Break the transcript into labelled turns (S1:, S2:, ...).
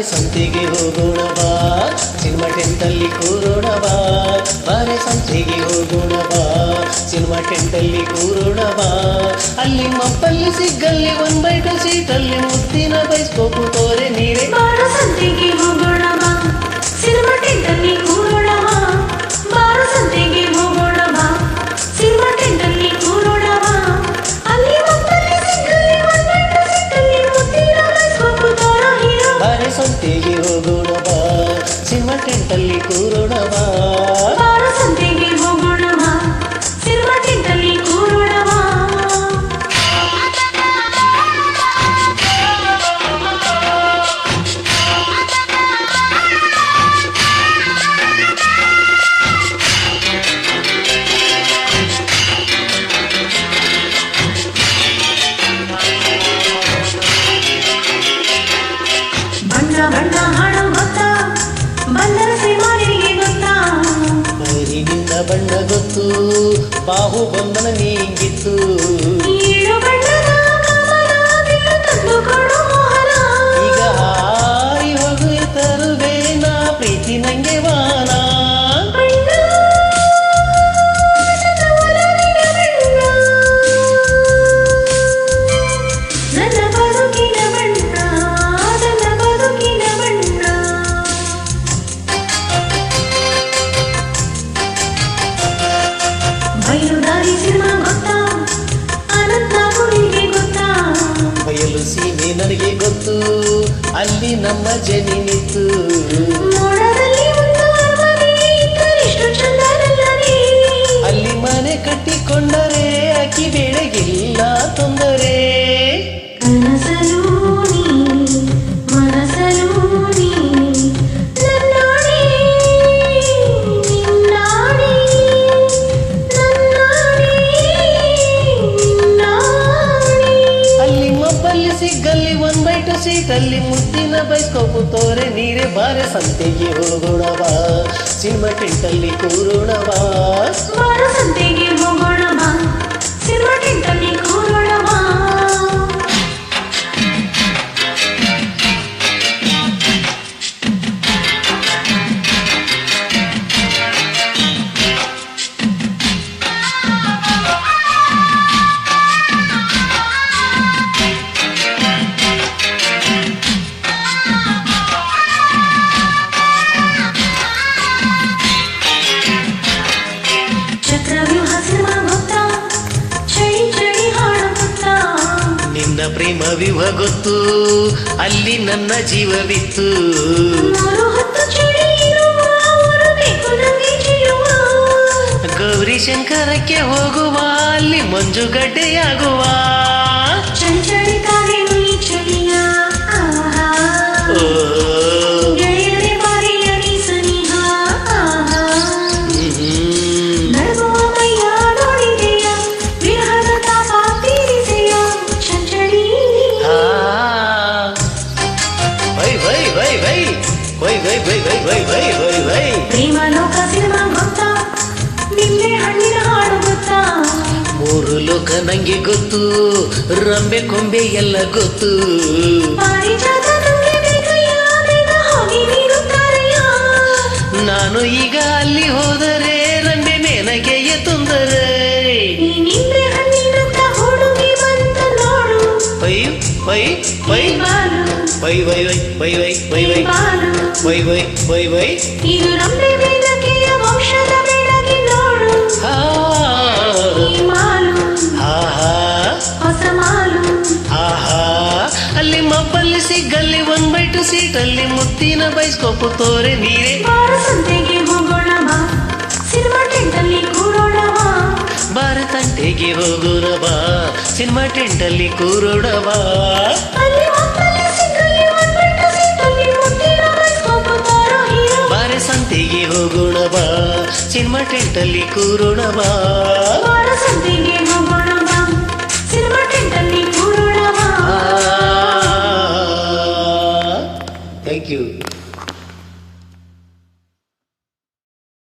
S1: ಬಾರೆ ಸಂತೆಗೆ ಹೋಗೋಣ ಬಾ, ಸಿನಿಮಾ ಟೆಂಟಲ್ಲಿ ಕೂರೋಣ ಬಾ. ಬಾರೆ ಸಂತೆಗೆ ಹೋಗೋಣ ಬಾ, ಸಿನಿಮಾ ಟೆಂಟಲ್ಲಿ ಕೂರೋಣ ಬಾ. ಅಲ್ಲಿ ಮಪ್ಪಲ್ಲಿ ಸಿಗ್ಗಲ್ಲಿ 1/2 ಸೀಟಲ್ಲಿ ಮುತ್ತಿನ ಬೈಸ್ಕೋಪು ತೋರೆ ನೀರೆ.
S2: ಬಾರ ಸಂತೆಗೆ ಹೋಗೋಣ ಬಾ, ಸಿನಿಮಾ ಟೆಂಟಲ್ಲಿ ಕೂರೋಣ ಬಾ. ಬಾರ ಸಂತೆಗೆ ಹೋಗೋಣ ಬಾ, ಸಿನಿಮಾ ಟೆಂಟಲ್ಲಿ ಕೂರೋಣ ಬಾ. ಅಲ್ಲಿ ಮಪ್ಪಲ್ಲಿ ಸಿಗ್ಗಲ್ಲಿ 1/2 ಸೀಟಲ್ಲಿ ಮುತ್ತಿನ ಬೈಸ್ಕೋಪು ತೋರ ಹೀರೋ.
S1: ಬಾರೆ ಸಂತೆಗೆ ಹೋಗೋಣ ಬಾ, ಸಿನಿಮಾ ಟೆಂಟಲ್ಲಿ ಕೂರೋಣ ಬಾ.
S2: ಬಾರ ಸಂತೆಗೆ ಹೋಗೋಣ ಬಾ, ಸಿನಿಮಾ ಟೆಂಟಲ್ಲಿ ಕೂರೋಣ ಬಾ. ಬಣ್ಣ ಬಣ್ಣ ಹಾಡು ಗೊತ್ತಾ, ಬಂದರ ಸಿನಿಮಾ ನಿನಗೆ ಗೊತ್ತಾ?
S1: ಮೈರಿನಿಂದ ಬಣ್ಣ ಗೊತ್ತು, ಬಾಹು ಬಂಧನ ನೀಗಿತ್ತು.
S2: ಏಳು ಬಣ್ಣದ ಕಮಲ ಬಿಲ್ಲು ತಂದು ಕೊಡು ಮೋಹನ.
S1: ಈಗ ಹಾರಿ ಹೋಗಿ ತರುವೆ ನಾ ಪ್ರೀತಿ ನಂಗೆ ವಾನ.
S2: ಬಣ್ಣ ನನ್ನ ಒಲವಿನ ಬಣ್ಣ, ನನ್ನ ಬದುಕಿನ ಬಣ್ಣ, ನನ್ನ ಬದುಕಿನ ಬಣ್ಣ. ಬಯಲುದಾರಿ ಸಿನಿಮಾ ಗೊತ್ತಾ, ಅನಂತ ಗುರಿಗೆ ಗೊತ್ತಾ?
S1: ಬಯಲು ಸೀಮೆ ನನಗೆ ಗೊತ್ತು, ಅಲ್ಲಿ ನಮ್ಮ ಜನಿನಿತ್ತು.
S2: ಮೋಡದಲ್ಲಿ ಒಂದು ಅರಮನೆ ಇದ್ದರೆಷ್ಟು ಚಂದನಲ್ಲದೆ.
S1: ಅಲ್ಲಿ ಮನೆ ಕಟ್ಟಿಕೊಂಡರೆ ಅಕ್ಕಿ ಬೆಳೆಗಿಲ್ಲ ತೊಂದರೆ.
S2: ಕನಸಲು ನೀ, ಮನಸಲು ನೀ, ನನ್ನಾಣೆ ನಿನ್ನಾಣೆ, ನನ್ನಾಣೆ ನಿನ್ನಾಣೆ.
S1: ಅಲ್ಲಿ ಮಬ್ಬಲ್ಲಿ ಸಿಗ್ಗಲ್ಲಿ 1/2 ಸೀಟಲ್ಲಿ ಮುತ್ತಿನ ಬೈಸ್ಕೋಪು ತೋರೆ ನೀರೆ. ಬಾರೆ ಸಂತೆಗೆ ಹೋಗೋಣ ಬಾ, ಸಿನಿಮಾ ಟೆಂಟಲ್ಲಿ ಕೂರೋಣ ಬಾ.
S2: ಬಾರ ಸಂತೆಗೆ ಹೋಗೋಣ ಬಾ, ಸಿನಿಮಾ ಟೆಂಟಲ್ಲಿ ಕೂರೋಣ ಬಾ. ಚಕ್ರವ್ಯೂಹ ಸಿನಿಮಾ ಗೊತ್ತಾ, ಚಳಿ ಚಳಿ ಹಾಡು ಗೊತ್ತಾ?
S1: ನಿನ್ನ ಪ್ರೇಮ ವಿವ ಗೊತ್ತು, ಅಲ್ಲಿ ನನ್ನ ಜೀವವಿತ್ತು.
S2: 3 ಹೊತ್ತು ಚಳಿ ಇರುವ ಊರು ಬೇಕು ನಂಗೆ ಜೀವ.
S1: ಗೌರಿ ಶಂಕರಕ್ಕೆ ಹೋಗುವ, ಅಲ್ಲಿ ಮಂಜುಗಡ್ಡೆಯಾಗುವ.
S2: ಚಳಿ ಚಳಿ ಕಾಲೇನು ಈ ಚಳಿಯ, ಆಹಾ.
S1: ಓ,
S2: ಗೆಳೆಯರೆ ಬಾರಿಯ ನೀ ಸನಿಹ, ಆಹಾ. ನಡುಗುವ ಮೈಯ ನೋಡಿದೆಯ, ವಿರಹದ ತಾಪ ತೀರಿಸೆಯ, ಚಂಚಳಿ.
S1: ಆ, ವೈ ವೈ ವೈ ವೈ ವೈ ವೈ ವೈ ವೈ ವೈ ವೈ ವೈ ವೈ.
S2: ಪ್ರೇಮ ಲೋಕ ಸಿನಿಮಾ ಗೊತ್ತಾ, ನಿಂಬೆ ಹಣ್ಣಿನ ಹಾಡು ಗೊತ್ತಾ?
S1: 3 ಲೋಕ ನಂಗೆ ಗೊತ್ತು, ರಂಬೆ ಕೊಂಬೆ ಎಲ್ಲ ಗೊತ್ತು.
S2: ಪಾರಿಜಾತ ನಂಗೆ ಬೇಕಯ್ಯ, ಬೇಗ ಹೋಗಿ ನೀನು ತಾರೆಯ.
S1: ನಾನು ಈಗ ಅಲ್ಲಿ ಹೋದರೆ ರಂಬೆ ಮೇನಗೆಯ ತೊಂದರೆ.
S2: ಈ ನಿಂಬೆ ಹಣ್ಣಿನಂತ ಹುಡುಗಿ ಬಂತ ನೋಡು,
S1: ವೈ ವೈ ವೈ
S2: ಈ ಬಾಲು,
S1: ವೈ ವೈ ವೈ ವೈ ವೈ ವೈ
S2: ಈ
S1: ವೈ
S2: ಬಾಲು.
S1: ವೈ ವೈ ವೈ ವೈ.
S2: ಇದು ರಂಬೆ ಬೇಡಕೆಯ ವಂಶದ ಬೆಳಗಿ ನೋಡು,
S1: ಹಾ
S2: ಈ ಮಾಲು,
S1: ಹಾ ಹಾ
S2: ಹೊಸ ಮಾಲು.
S1: ಆಹಾ, ಅಲ್ಲಿ ಮಬ್ಬಲ್ಲಿ ಸಿಗ್ಗಲ್ಲಿ 1/2 ಸೀಟಲ್ಲಿ ಮುತ್ತಿನ ಬೈಸ್ಕೋಪು ತೋರೆ ನೀರೆ.
S2: ಬಾರ ಸಂತೆಗೆ ಹೋಗೋಣ ಬಾ, ಸಿನಿಮಾ ಟೆಂಟಲ್ಲಿ ಕೂರೋಣ ಬಾ.
S1: ಬಾರ ತಂಟೆಗೆ ಹೋಗೋಣ ಬಾ, ಸಿನಿಮಾ ಟೆಂಟಲ್ಲಿ ಕೂರೋಣ ಬಾ.
S2: ಅಲ್ಲಿ ಮಕ್ಕಳಲ್ಲಿ ಸಿಕ್ಕಲ್ಲಿ 1/2 ಸೀಟಲ್ಲಿ ಮುತ್ತಿನ ಬೈಸ್ಕೋಪು ತೋರೋ ಹೀರೋ.
S1: ಬಾರೆ ಸಂತೆಗೆ ಹೋಗೋಣ ಬಾ, ಸಿನಿಮಾ ಟೆಂಟಲ್ಲಿ ಕೂರೋಣ ಬಾ.
S2: ಬಾರ ಸಂತೆಗೆ ಹೋಗೋಣ ಬಾ, ಸಿನಿಮಾ ಟೆಂಟಲ್ಲಿ ಕೂರೋಣ ಬಾ.
S1: Thank you.